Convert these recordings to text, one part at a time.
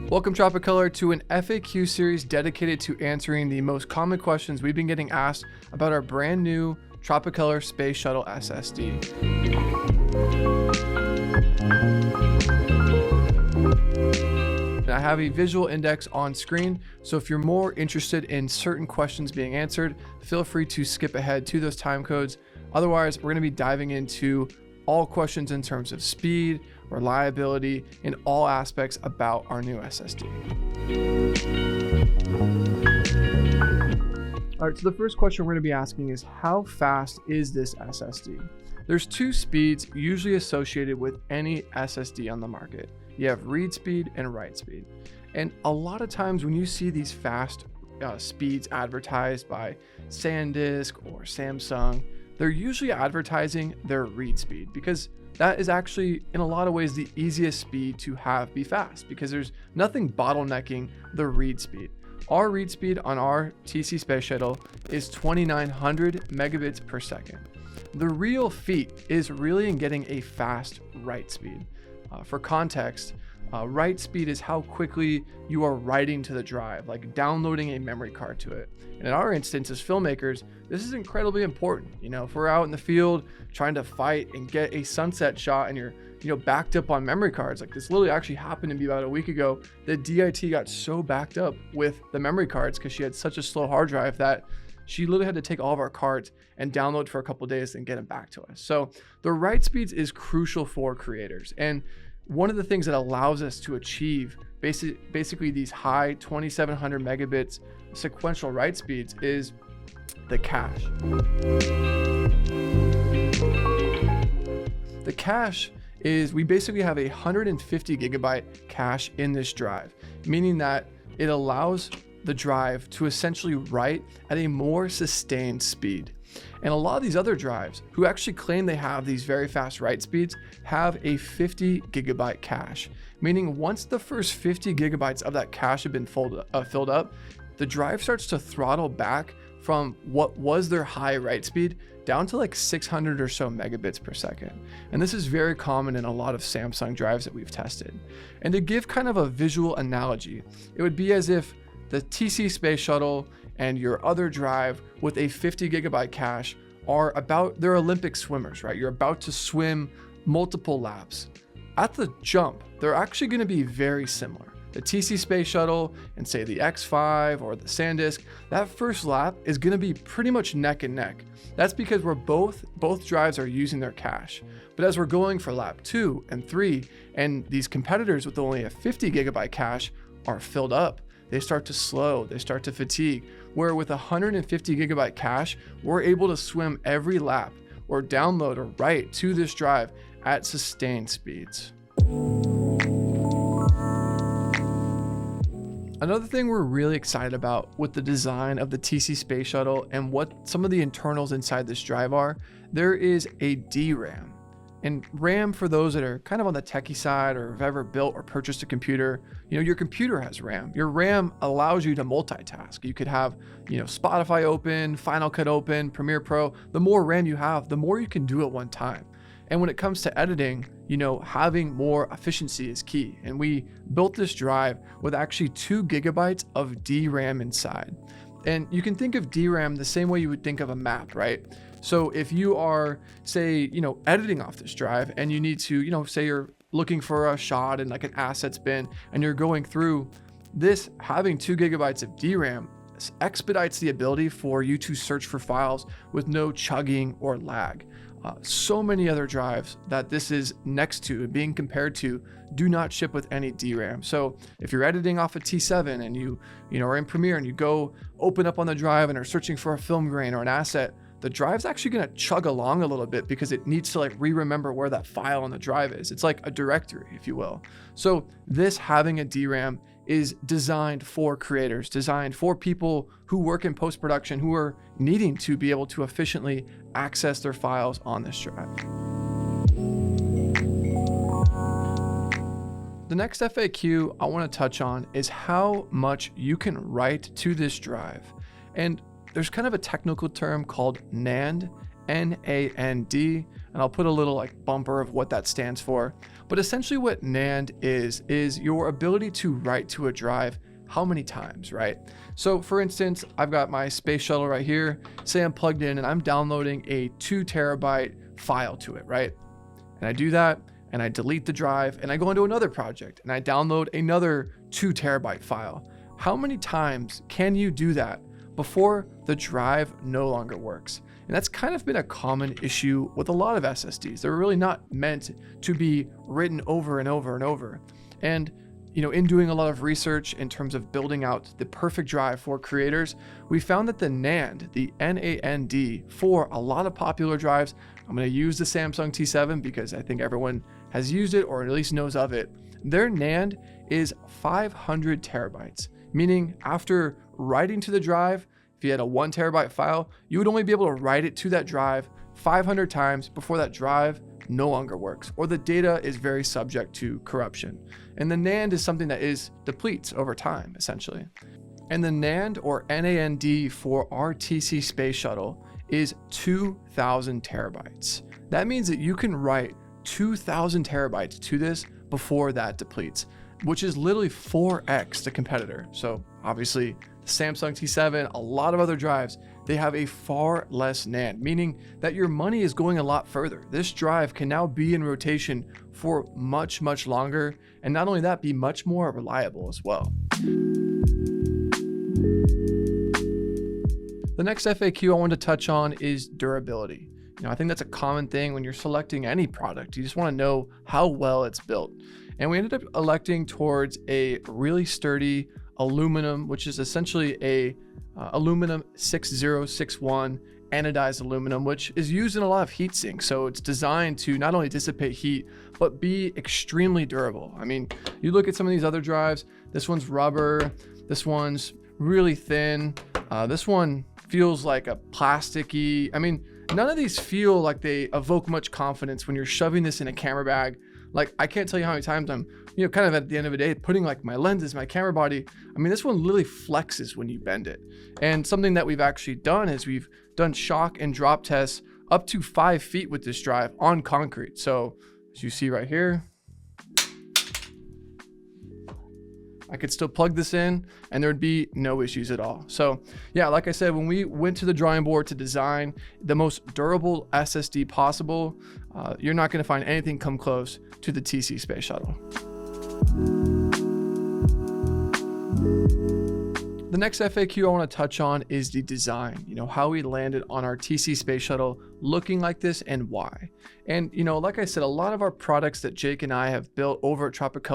Welcome Tropic, to an FAQ series dedicated to answering the most common questions we've been getting asked about our brand new Tropic Space Shuttle SSD. I have a visual index on screen, so if you're more interested in certain questions being answered, feel free to skip ahead to those time codes. Otherwise, we're going to be diving into all questions in terms of speed, reliability, and all aspects about our new SSD. All right, so the first question we're going to be asking is, how fast is this SSD? There's two speeds usually associated with any SSD on the market. You have read speed and write speed. And a lot of times when you see these fast speeds advertised by SanDisk or Samsung, they're usually advertising their read speed, because that is actually in a lot of ways the easiest speed to have be fast, because there's nothing bottlenecking the read speed. Our read speed on our TC Space Shuttle is 2,900 megabits per second. The real feat is really in getting a fast write speed. For context, write speed is how quickly you are writing to the drive, like downloading a memory card to it. And in our instance as filmmakers, this is incredibly important. If we're out in the field trying to fight and get a sunset shot and you're backed up on memory cards, like this literally actually happened to me about a week ago. The DIT got so backed up with the memory cards because she had such a slow hard drive that she literally had to take all of our cards and download for a couple of days and get them back to us. So the write speeds is crucial for creators. And one of the things that allows us to achieve basically these high 2,700 megabits sequential write speeds is the cache. The cache is, we basically have a 150 gigabyte cache in this drive, meaning that it allows the drive to essentially write at a more sustained speed. And a lot of these other drives who actually claim they have these very fast write speeds have a 50 gigabyte cache, meaning once the first 50 gigabytes of that cache have been filled up, the drive starts to throttle back from what was their high write speed down to like 600 or so megabits per second. And this is very common in a lot of Samsung drives that we've tested. And to give kind of a visual analogy, it would be as if the TC Space Shuttle and your other drive with a 50 gigabyte cache they're Olympic swimmers, right? You're about to swim multiple laps. At the jump, they're actually going to be very similar. The TC Space Shuttle and say the X5 or the SanDisk, that first lap is going to be pretty much neck and neck. That's because both drives are using their cache. But as we're going for lap 2 and 3, and these competitors with only a 50 gigabyte cache are filled up, they start to slow, they start to fatigue. Where with 150 gigabyte cache, we're able to swim every lap or download or write to this drive at sustained speeds. Another thing we're really excited about with the design of the TC Space Shuttle and what some of the internals inside this drive are, there is a DRAM. And RAM, for those that are kind of on the techie side or have ever built or purchased a computer, your computer has RAM. Your RAM allows you to multitask. You could have, Spotify open, Final Cut open, Premiere Pro. The more RAM you have, the more you can do at one time. And when it comes to editing, having more efficiency is key. And we built this drive with actually 2 gigabytes of DRAM inside. And you can think of DRAM the same way you would think of a map, right? So if you are, say, editing off this drive and you need to, say you're looking for a shot in like an assets bin and you're going through this, having 2 gigabytes of DRAM expedites the ability for you to search for files with no chugging or lag. So many other drives that this is next to and being compared to do not ship with any DRAM. So if you're editing off a T7 and you are in Premiere and you go open up on the drive and are searching for a film grain or an asset, the drive's actually going to chug along a little bit because it needs to like remember where that file on the drive is. It's like a directory, if you will. So this having a DRAM is designed for creators, designed for people who work in post-production, who are needing to be able to efficiently access their files on this drive. The next FAQ I want to touch on is how much you can write to this drive. And there's kind of a technical term called NAND, N-A-N-D. and I'll put a little like bumper of what that stands for. But essentially what NAND is your ability to write to a drive how many times, right? So for instance, I've got my space shuttle right here. Say I'm plugged in and I'm downloading a 2 terabyte file to it, right? And I do that and I delete the drive and I go into another project and I download another 2 terabyte file. How many times can you do that before the drive no longer works? And that's kind of been a common issue with a lot of SSDs. They're really not meant to be written over and over and over. And in doing a lot of research in terms of building out the perfect drive for creators, we found that the NAND, the NAND, for a lot of popular drives, I'm going to use the Samsung T7 because I think everyone has used it or at least knows of it. Their NAND is 500 terabytes, meaning after writing to the drive, if you had a 1 terabyte file, you would only be able to write it to that drive 500 times before that drive no longer works, or the data is very subject to corruption. And the NAND is something that depletes over time, essentially. And the NAND, or NAND, for our TC Space Shuttle is 2,000 terabytes. That means that you can write 2,000 terabytes to this before that depletes, which is literally 4x the competitor. So obviously, Samsung T7, a lot of other drives, they have a far less NAND, meaning that your money is going a lot further. This drive can now be in rotation for much, much longer, and not only that, be much more reliable as well. The next FAQ I want to touch on is durability. I think that's a common thing when you're selecting any product. You just want to know how well it's built. And we ended up electing towards a really sturdy aluminum, which is essentially a aluminum 6061 anodized aluminum, which is used in a lot of heat sinks. So it's designed to not only dissipate heat, but be extremely durable. I mean, you look at some of these other drives, this one's rubber, this one's really thin, this one feels like a plasticky, I mean, none of these feel like they evoke much confidence when you're shoving this in a camera bag. Like, I can't tell you how many times I'm, kind of at the end of the day, putting like my lenses, my camera body. I mean, this one literally flexes when you bend it. And something that we've actually done is we've done shock and drop tests up to 5 feet with this drive on concrete. So as you see right here, I could still plug this in and there'd be no issues at all. So yeah, like I said, when we went to the drawing board to design the most durable SSD possible, you're not going to find anything come close to the TC Space Shuttle. The next FAQ I want to touch on is the design, how we landed on our TC Space Shuttle looking like this and why. And, like I said, a lot of our products that Jake and I have built over at Tropic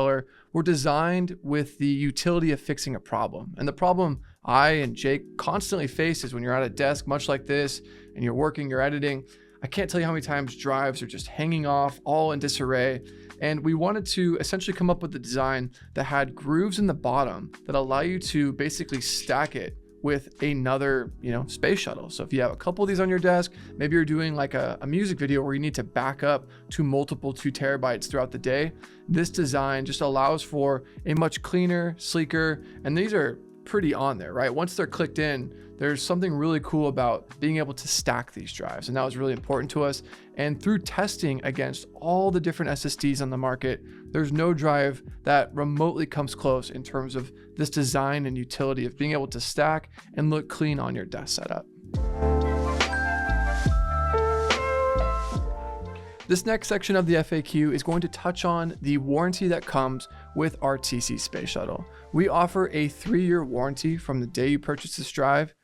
were designed with the utility of fixing a problem. And the problem I and Jake constantly face is when you're at a desk much like this and you're working, you're editing, I can't tell you how many times drives are just hanging off, all in disarray. And we wanted to essentially come up with a design that had grooves in the bottom that allow you to basically stack it with another, space shuttle. So if you have a couple of these on your desk, maybe you're doing like a music video where you need to back up to multiple 2 terabytes throughout the day, this design just allows for a much cleaner, sleeker, and these are pretty on there, right? Once they're clicked in, there's something really cool about being able to stack these drives. And that was really important to us. And through testing against all the different SSDs on the market, there's no drive that remotely comes close in terms of this design and utility of being able to stack and look clean on your desk setup. This next section of the FAQ is going to touch on the warranty that comes with our TC Space Shuttle. We offer a 3-year warranty from the day you purchase this drive,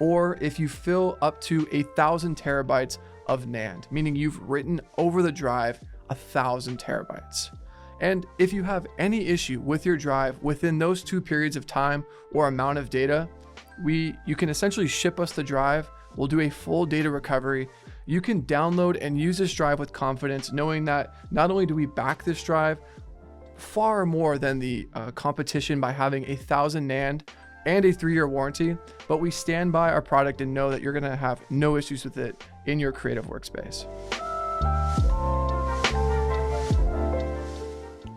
or if you fill up to 1,000 terabytes of NAND, meaning you've written over the drive 1,000 terabytes. And if you have any issue with your drive within those 2 periods of time or amount of data, you can essentially ship us the drive. We'll do a full data recovery. You can download and use this drive with confidence, knowing that not only do we back this drive far more than the competition by having 1,000 NAND and a 3-year warranty, but we stand by our product and know that you're going to have no issues with it in your creative workspace.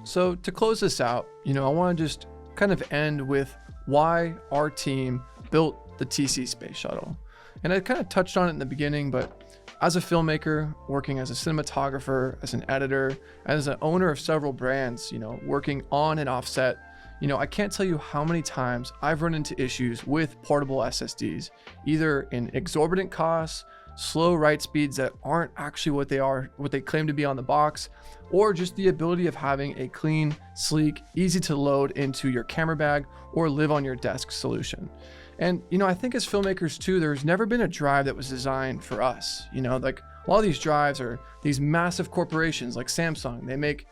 So to close this out, I want to just kind of end with why our team built the TC Space Shuttle. And I kind of touched on it in the beginning, but As a filmmaker, working as a cinematographer, as an editor, as an owner of several brands, working on and off set, I can't tell you how many times I've run into issues with portable SSDs, either in exorbitant costs, slow write speeds that aren't actually what they claim to be on the box, or just the ability of having a clean, sleek, easy to load into your camera bag or live on your desk solution. And, I think as filmmakers too, there's never been a drive that was designed for us. Like a lot of these drives are these massive corporations like Samsung. They make,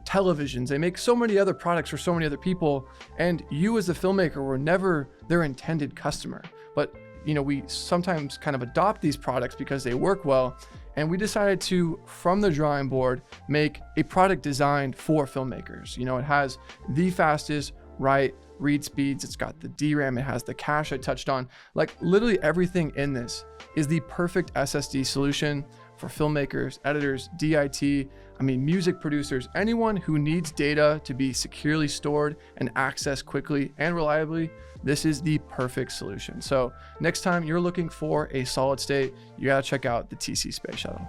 televisions. They make so many other products for so many other people. And you as the filmmaker were never their intended customer. But, we sometimes kind of adopt these products because they work well. And we decided to, from the drawing board, make a product designed for filmmakers. It has the fastest read speeds, it's got the DRAM, it has the cache I touched on. Like literally everything in this is the perfect SSD solution for filmmakers, editors, DIT, music producers, anyone who needs data to be securely stored and accessed quickly and reliably. This is the perfect solution. So next time you're looking for a solid state, you gotta check out the TC Space Shuttle.